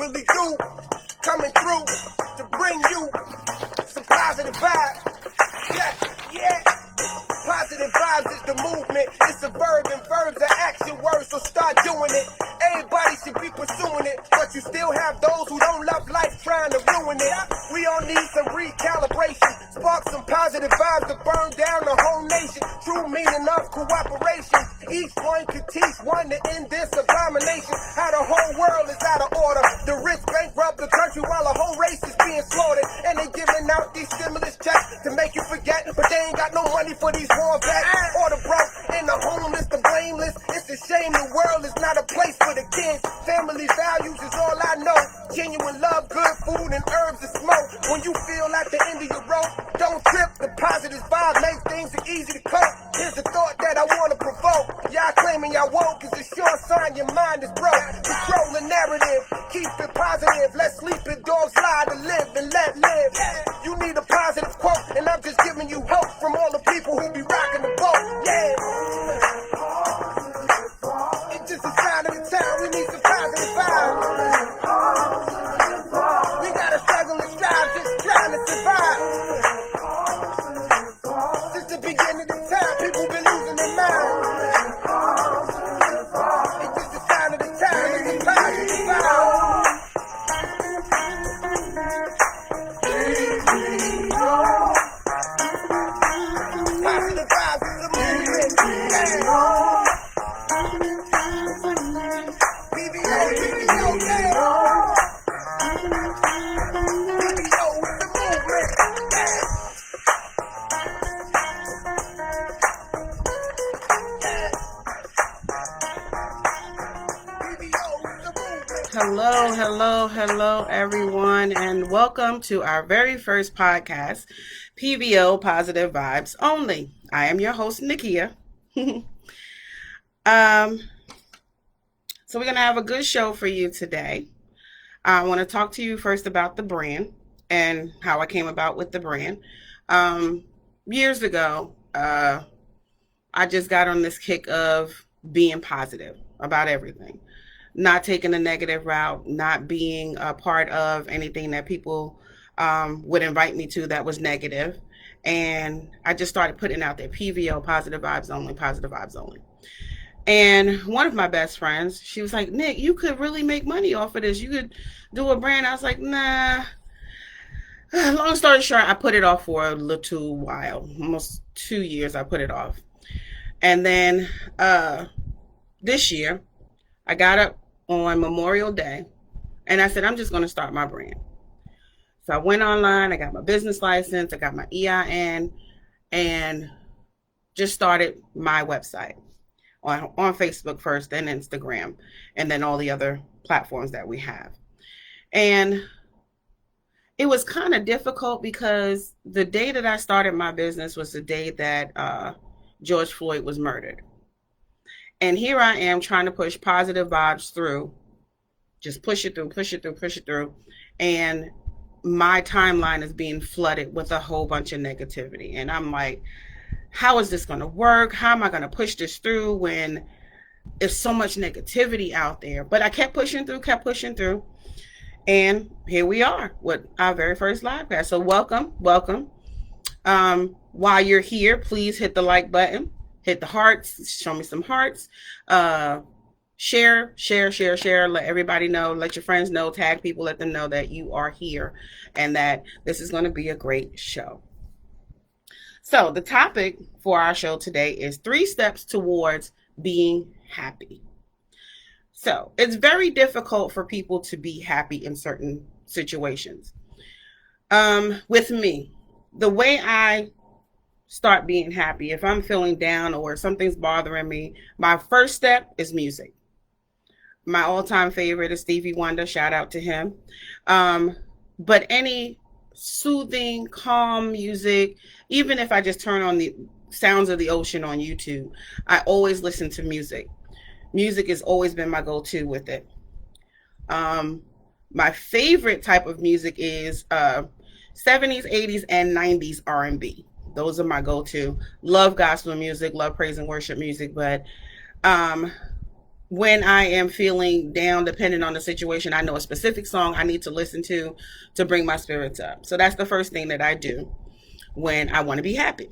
really do. Coming through to bring you some positive vibes. Yeah. Positive vibes is the movement. It's a verb and verbs are action words, so start doing it. Everybody should be pursuing it, but you still have those who don't love life trying to ruin it. We all need some recalibration. Spark some positive vibes to burn down the whole nation. True meaning of cooperation. Each one could teach one to end this abomination. How the whole world is out of order. The rich bankrupt the country while a whole race is being slaughtered. And they giving out these stimulus checks to make you forget, but they ain't got no money for these war vets. Or the broke and the homeless, the blameless. It's a shame the world is not a place for the kids. Family values is all I know. Genuine love, good food, and herbs and smoke. When you feel at the end of your rope, don't trip. The positive vibe make things easy to cope. Here's the thought that I want to provoke. Y'all claiming y'all woke is a sure sign your mind is broke. Control the narrative, keep it positive. Let sleeping dogs lie to live and let live. You need a positive quote, and I'm just giving you hope from all the people who be rocking the boat. Yeah. It's just a sign of the time. We need some positive vibes. We gotta struggle and strive, just trying to survive. Since the beginning of the time, people been losing their minds. It's just a sign of the time. It's a positive vibe. Positive vibes is the movement. PBO, yeah. PBO is the movement. Hello, everyone, and welcome to our very first podcast, PVO Positive Vibes Only. I am your host, Nikia. So we're going to have a good show for you today. I want to talk to you first about the brand and how I came about with the brand. Years ago, I just got on this kick of being positive about everything. Not taking a negative route, not being a part of anything that people would invite me to that was negative. And I just started putting out there, PVO, positive vibes only, positive vibes only. And one of my best friends, she was like, Nick, you could really make money off of this. You could do a brand. I was like, nah. Long story short, I put it off for a little while, almost 2 years I put it off. And then this year, I got up on Memorial Day and I said, I'm just going to start my brand. So I went online, I got my business license, I got my EIN, and just started my website on Facebook first, then Instagram, and then all the other platforms that we have. And it was kind of difficult because the day that I started my business was the day that George Floyd was murdered. And here I am trying to push positive vibes through, just push it through. And my timeline is being flooded with a whole bunch of negativity. And I'm like, how is this going to work? How am I going to push this through when there's so much negativity out there? But I kept pushing through. And here we are with our very first live cast. So welcome. While you're here, please hit the like button. Hit the hearts, show me some hearts, share, let everybody know, let your friends know, tag people, let them know that you are here and that this is going to be a great show. So the topic for our show today is 3 steps towards being happy. So it's very difficult for people to be happy in certain situations. With me, the way I start being happy, if I'm feeling down or something's bothering me, my first step is music. My all-time favorite is Stevie Wonder, shout out to him. But any soothing, calm music, even if I just turn on the sounds of the ocean on YouTube, I always listen to music. Music has always been my go-to with it. My favorite type of music is 70s, 80s, and 90s R&B. Those are my go-to. Love gospel music, love praise and worship music, but when I am feeling down, depending on the situation, I know a specific song I need to listen to bring my spirits up. So that's the first thing that I do when I want to be happy.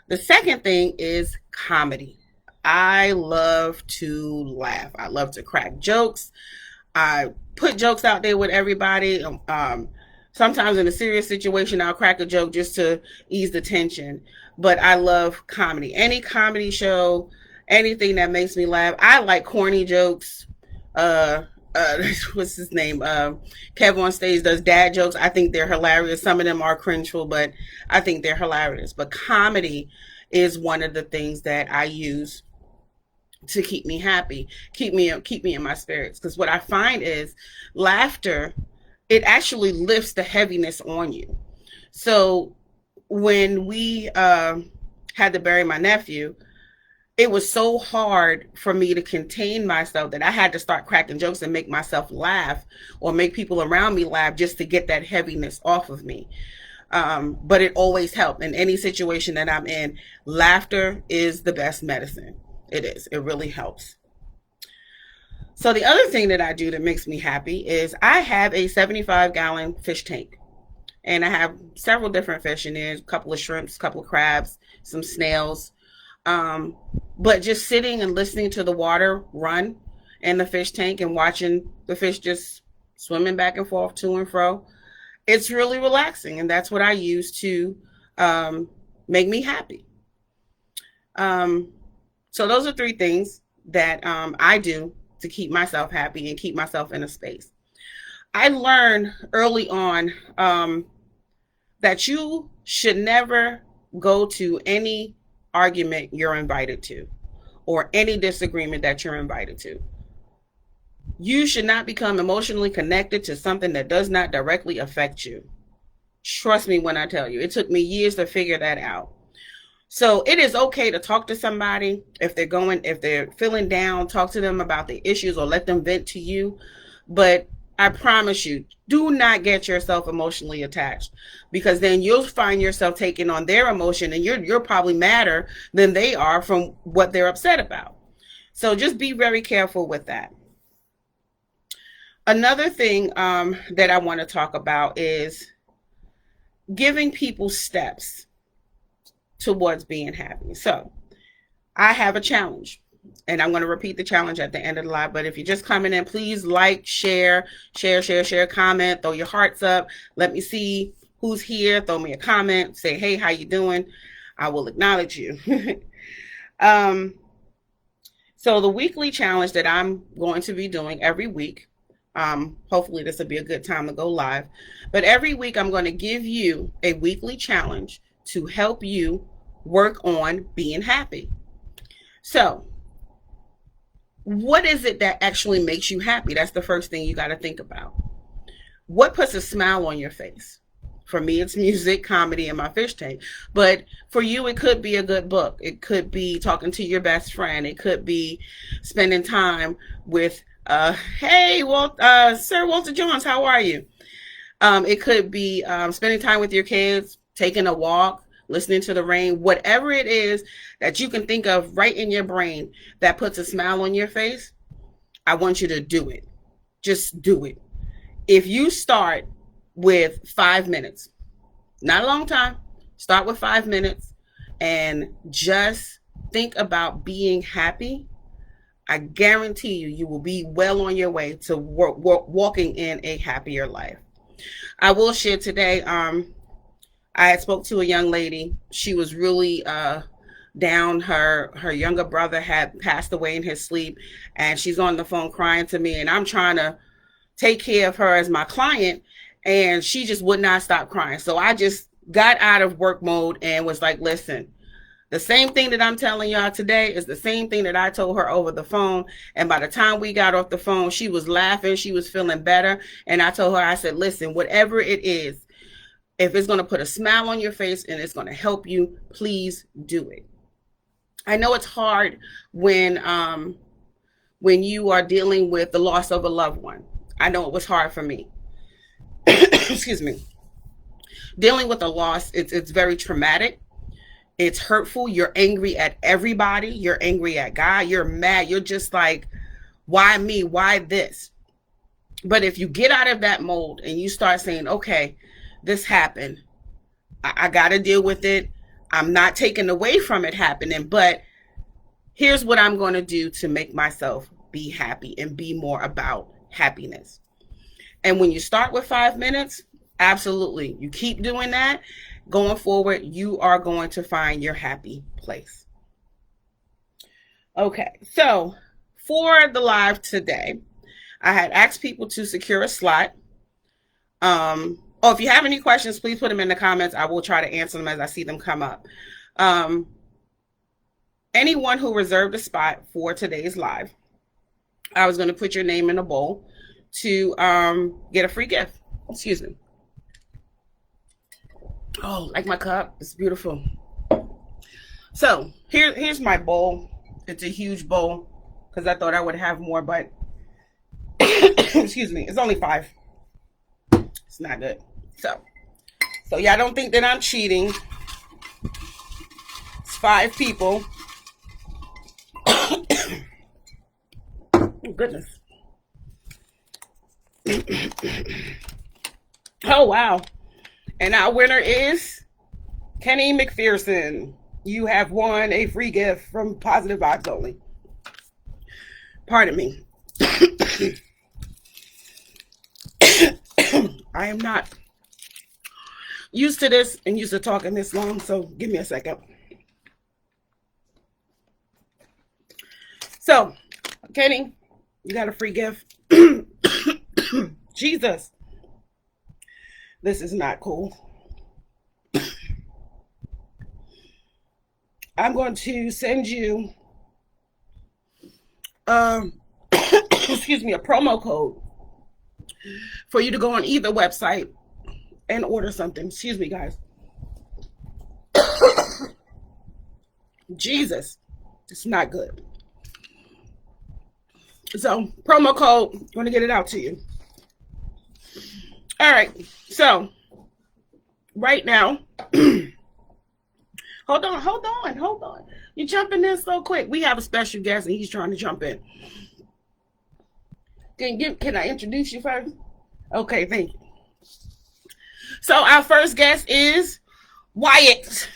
The second thing is comedy. I love to laugh. I love to crack jokes. I put jokes out there with everybody. Sometimes in a serious situation, I'll crack a joke just to ease the tension. But I love comedy. Any comedy show, anything that makes me laugh. I like corny jokes. Uh, what's his name? Kev on stage does dad jokes. I think they're hilarious. Some of them are cringeful, but I think they're hilarious. But comedy is one of the things that I use to keep me happy, keep me in my spirits. Because what I find is laughter, it actually lifts the heaviness on you. So when we had to bury my nephew, it was so hard for me to contain myself that I had to start cracking jokes and make myself laugh or make people around me laugh just to get that heaviness off of me. But it always helped in any situation that I'm in. Laughter is the best medicine. It is. It really helps. So the other thing that I do that makes me happy is I have a 75-gallon fish tank. And I have several different fish in there, a couple of shrimps, a couple of crabs, some snails. But just sitting and listening to the water run in the fish tank and watching the fish just swimming back and forth to and fro, it's really relaxing. And that's what I use to make me happy. So those are three things that I do to keep myself happy and keep myself in a space. I learned early on that you should never go to any argument you're invited to or any disagreement that you're invited to. You should not become emotionally connected to something that does not directly affect you. Trust me when I tell you, it took me years to figure that out. So it is okay to talk to somebody if they're feeling down, talk to them about the issues or let them vent to you. But I promise you, do not get yourself emotionally attached, because then you'll find yourself taking on their emotion and you're probably madder than they are from what they're upset about. So just be very careful with that. Another thing that I want to talk about is giving people steps towards being happy. So I have a challenge, and I'm going to repeat the challenge at the end of the live. But if you're just coming in, please like, share, comment, throw your hearts up. Let me see who's here. Throw me a comment. Say, hey, how you doing? I will acknowledge you. So the weekly challenge that I'm going to be doing every week, hopefully this will be a good time to go live. But every week I'm going to give you a weekly challenge to help you work on being happy. So what is it that actually makes you happy? That's the first thing you got to think about. What puts a smile on your face? For me, it's music, comedy, and my fish tank. But for you, it could be a good book. It could be talking to your best friend. It could be spending time with, Sir Walter Jones, how are you? It could be spending time with your kids, taking a walk, listening to the rain, whatever it is that you can think of right in your brain that puts a smile on your face. I want you to do it. Just do it. If you start with 5 minutes, not a long time, start with 5 minutes and just think about being happy, I guarantee you will be well on your way to walking in a happier life. I will share today, I spoke to a young lady. She was really down. Her younger brother had passed away in his sleep, and she's on the phone crying to me, and I'm trying to take care of her as my client, and she just would not stop crying. So I just got out of work mode and was like, listen, the same thing that I'm telling y'all today is the same thing that I told her over the phone. And by the time we got off the phone, she was laughing. She was feeling better. And I told her, I said, listen, whatever it is, if it's going to put a smile on your face and it's going to help you, please do it. I know it's hard when you are dealing with the loss of a loved one. I know it was hard for me. Excuse me. Dealing with a loss, it's very traumatic. It's hurtful. You're angry at everybody. You're angry at God. You're mad. You're just like, why me? Why this? But if you get out of that mold and you start saying, okay, this happened. I got to deal with it. I'm not taking away from it happening, but here's what I'm going to do to make myself be happy and be more about happiness. And when you start with 5 minutes, absolutely, you keep doing that. Going forward, you are going to find your happy place. Okay, so for the live today, I had asked people to secure a slot. If you have any questions, please put them in the comments. I will try to answer them as I see them come up. Anyone who reserved a spot for today's live, I was going to put your name in a bowl to get a free gift. Excuse me. Oh, like my cup. It's beautiful. So here's my bowl. It's a huge bowl because I thought I would have more, but excuse me, it's only 5. It's not good. So y'all don't think that I'm cheating. It's 5 people. Oh, goodness. Oh, wow. And our winner is Kenny McPherson. You have won a free gift from Positive Vibes Only. Pardon me. I am not used to this and used to talking this long, so give me a second. So, Kenny, you got a free gift. Jesus. This is not cool. I'm going to send you excuse me, a promo code for you to go on either website and order something. Excuse me, guys. Jesus, it's not good. So, promo code, I'm going to get it out to you. All right, so right now, hold on. You're jumping in so quick. We have a special guest and he's trying to jump in. Can I introduce you first? Okay, thank you. So our first guest is Wyatt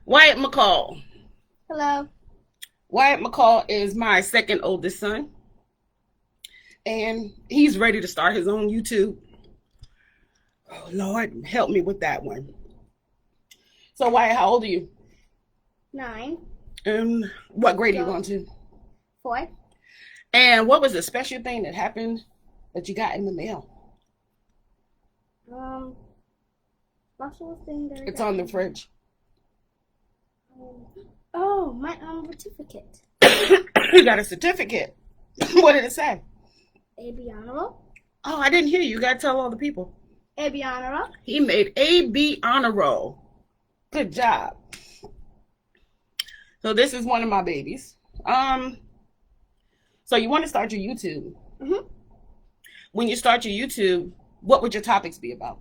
McCall. Hello. Wyatt McCall is my second oldest son. And he's ready to start his own YouTube. Oh, Lord, help me with that one. So, Wyatt, how old are you? 9. And what grade are you going to? 4. And what was the special thing that happened that you got in the mail? Special thing that It's on the fridge. Oh, my certificate. You got a certificate. What did it say? AB honor roll. Oh, I didn't hear you. You got to tell all the people. AB honor roll. He made AB honor roll. Good job. So this is one of my babies. So you want to start your YouTube. Mm-hmm. When you start your YouTube, what would your topics be about?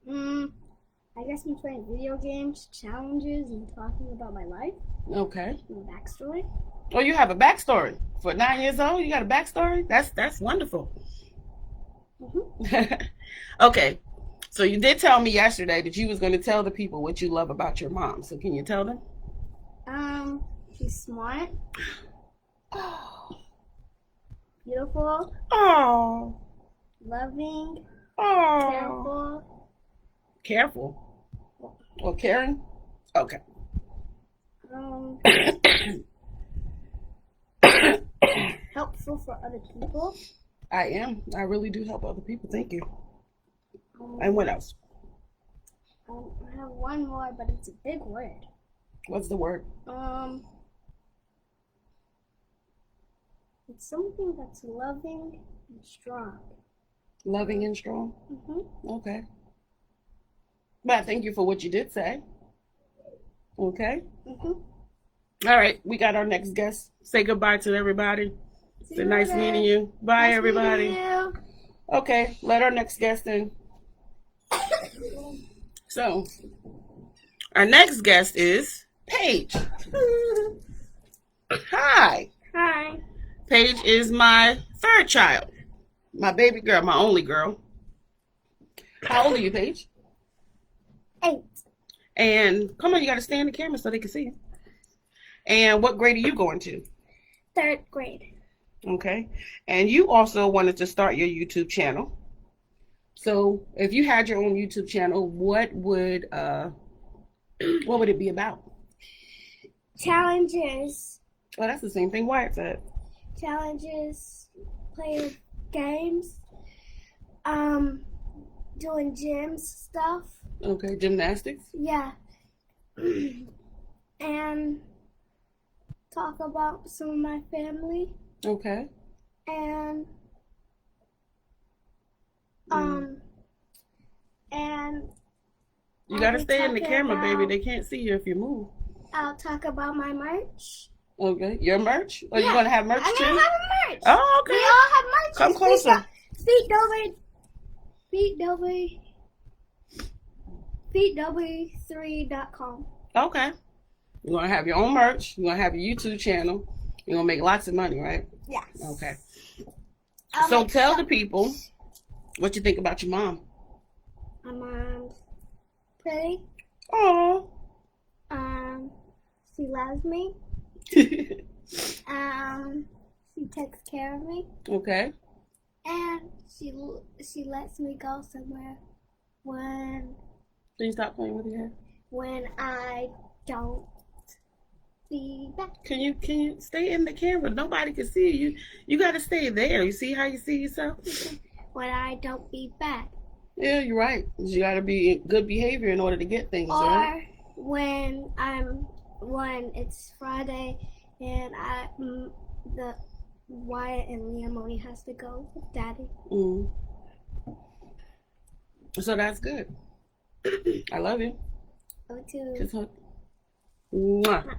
I guess I'm playing video games, challenges, and talking about my life. Okay. My backstory. Oh, you have a backstory. For 9 years old, you got a backstory? That's wonderful. Mm-hmm. Okay. So you did tell me yesterday that you was going to tell the people what you love about your mom. So can you tell them? She's smart. Beautiful. Oh. Loving. Oh. Careful. Or caring? Okay. Helpful for other people. I am. I really do help other people. Thank you. And what else? I have one more, but it's a big word. What's the word? It's something that's loving and strong. Loving and strong? Mm-hmm. Okay. But thank you for what you did say. Okay. Mm-hmm. All right. We got our next guest. Say goodbye to everybody. It's been nice meeting you. Bye, Nice everybody. meeting you. Okay. Let our next guest in. So, Our next guest is Paige. Hi. Hi. Paige is my third child. My baby girl, my only girl. How old are you, Paige? 8. And come on, you got to stay in the camera so they can see you. And what grade are you going to? 3rd grade. Okay. And you also wanted to start your YouTube channel. So if you had your own YouTube channel, what would it be about? Challenges. Oh, that's the same thing Wyatt said. Challenges. Playing games. Doing gym stuff. Okay, gymnastics. Yeah. And talk about some of my family. Okay. And and You got to I'll be stay in the talking camera, baby. about- They can't see you if you move. I'll talk about my merch. Okay. Your merch? Or you Yeah, going to have merch I'm too? gonna have a merch. Oh, okay. We all have merch. Come closer. Feedw3.com. Okay. You're going to have your own merch. You're going to have your YouTube channel. You're going to make lots of money, right? Yes. Okay. I'll So make tell stuff. the people what you think about your mom. My mom's pretty. Oh. She loves me. She takes care of me, Okay. and she lets me go somewhere when Please stop playing with your hair. I don't be back. Can you stay in the camera? Nobody can see you. You got to stay there. You see how you see yourself? When I don't be back, Yeah, you're right. You got to be in good behavior in order to get things, right? or when it's Friday and the Wyatt and Liam only has to go with Daddy. Mm. So that's good. I love you. Go to Just hug. Mwah.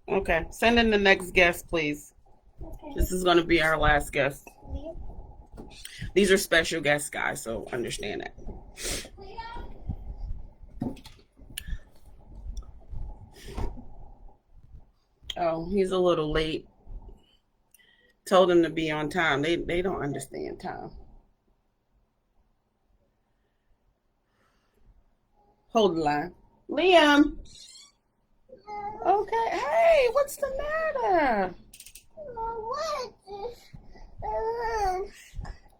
Okay. Send in the next guest, please. okay. This is going to be our last guest. Liam. These are special guests, guys, so understand that. Oh, he's a little late. Told him to be on time. They don't understand time. Hold the line. Liam. Okay. Hey, what's the matter?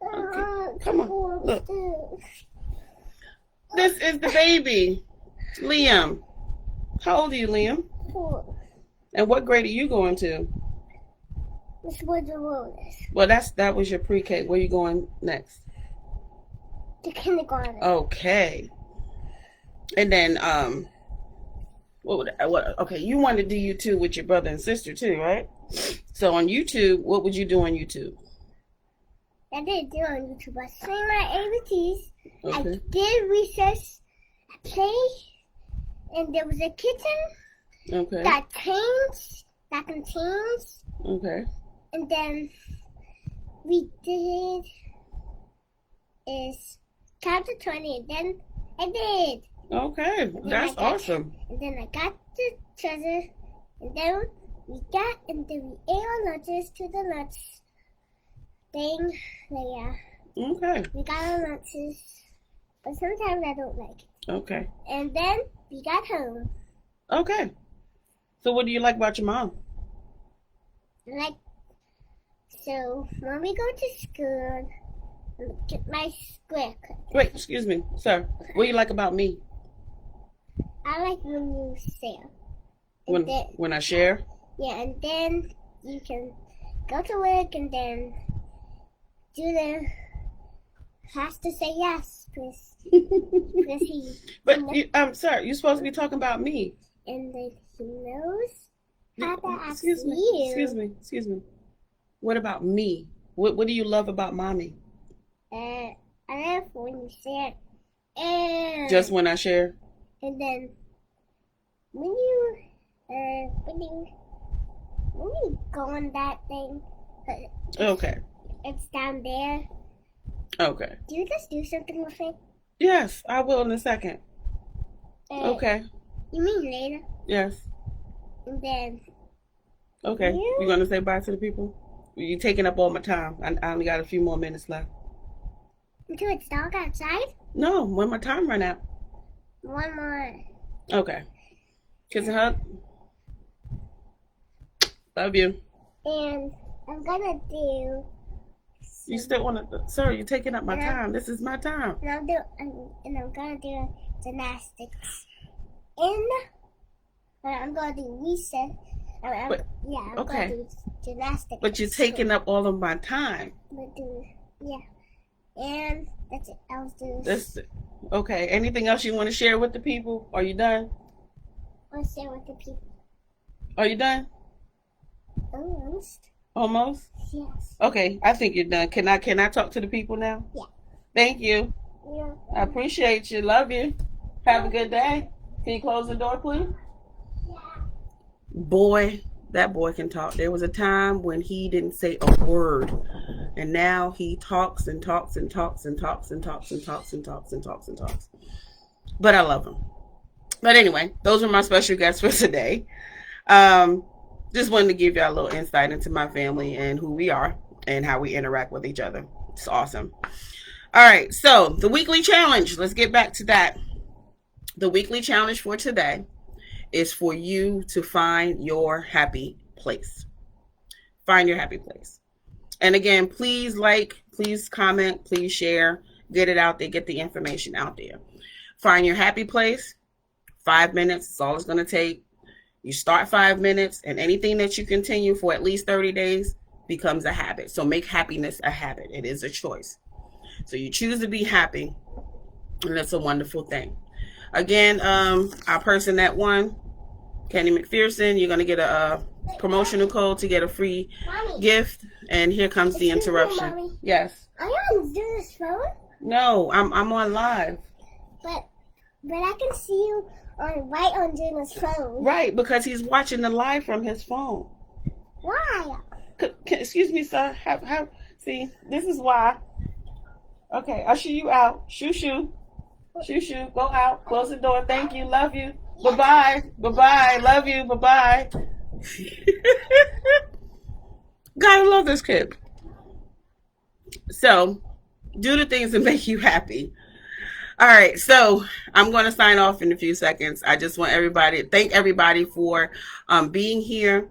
Okay, come on. Look. This is the baby. Liam. How old are you, Liam? 4. And what grade are you going to? Which was the rule is? Well, that was your pre-K. Where are you going next? The kindergarten. Okay. And then okay, you wanted to do YouTube with your brother and sister too, right? So on YouTube, what would you do on YouTube? I didn't do it on YouTube. I sang my ABTs. Okay. I did recess. I played, and there was a kitten Okay. that contains, Okay. and then we did is count to 20, and then I did. Okay. That's awesome. And then I got the treasure, and then we ate our lunches to the lunch thing. Yeah, Okay. we got our lunches, but sometimes I don't like it. Okay. And then we got home. Okay. So what do you like about your mom? So when we go to school, look at my script. Wait, excuse me, sir. What do you like about me? I like when you share. When I share? Yeah, and then you can go to work and then has to say yes, because he. But sir, you're supposed to be talking about me. And then he knows how to ask Excuse me. you. Excuse me. What about me? What do you love about mommy? I love when you share. And Just when I share? And then when you go on that thing, Okay. it's down there. Okay. Do you just do something with it? Yes, I will in a second. Okay. You mean later? Yes. And then. Okay. Yeah. You gonna say bye to the people? You're taking up all my time. I only got a few more minutes left. Until it's dark outside? No, when my time run out. One more. Okay. Kiss and hug. Love you. And I'm gonna do. You still want to, sir? You're taking up my time. This is my time. And I'm gonna do gymnastics. I'm gonna do reset. I'm okay. gonna do gymnastics. But you're taking up all of my time. And that's it. I'll do this. Okay. Anything else you want to share with the people? Are you done? I'll share with the people. Are you done? Almost. Almost? Yes. Okay, I think you're done. Can I talk to the people now? Yeah. Thank you. Yeah. I appreciate you. Love you. Have a good day. Can you close the door, please? Yeah. Boy, that boy can talk. There was a time when he didn't say a word. And now he talks and talks and talks and talks and talks and talks and talks and talks and talks. But I love him. But anyway, those are my special guests for today. Just wanted to give y'all a little insight into my family and who we are and how we interact with each other. It's awesome. All right, so the weekly challenge. Let's get back to that. The weekly challenge for today is for you to find your happy place. Find your happy place. And again, please like, please comment, please share. Get it out there. Get the information out there. Find your happy place. 5 minutes is all it's going to take. You start 5 minutes, and anything that you continue for at least 30 days becomes a habit. So make happiness a habit. It is a choice. So you choose to be happy, and that's a wonderful thing. Again, our person that won, Kenny McPherson, you're going to get a promotional code to get a free gift. And here comes the interruption. Mommy. Yes. Are you on this phone? No, I'm on live. But I can see you right on Jenna's phone. Right, because he's watching the live from his phone. Why? Excuse me, sir. See, this is why. Okay, I'll shoo you out. Shoo. Shoo. Go out. Close the door. Thank you. Love you. Bye-bye. Bye-bye. Love you. Bye-bye. Gotta love this kid. So, do the things that make you happy. All right, so I'm going to sign off in a few seconds. I just want thank everybody for being here.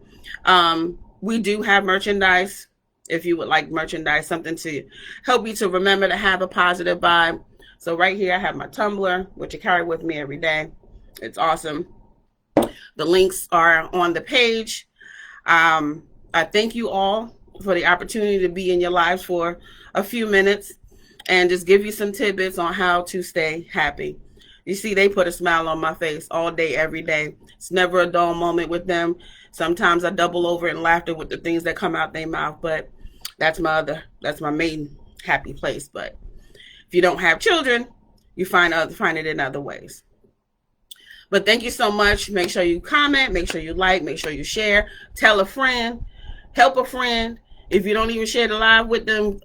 We do have merchandise. If you would like merchandise, something to help you to remember to have a positive vibe. So right here, I have my tumbler, which I carry with me every day. It's awesome. The links are on the page. I thank you all for the opportunity to be in your lives for a few minutes and just give you some tidbits on how to stay happy. You see, they put a smile on my face all day, every day. It's never a dull moment with them. Sometimes I double over in laughter with the things that come out their mouth, but that's my main happy place. But if you don't have children, you find it in other ways. But thank you so much. Make sure you comment, make sure you like, make sure you share, tell a friend, help a friend. If you don't even share the live with them,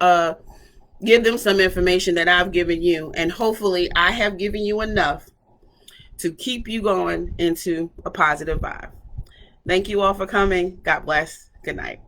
give them some information that I've given you. And hopefully I have given you enough to keep you going into a positive vibe. Thank you all for coming. God bless. Good night.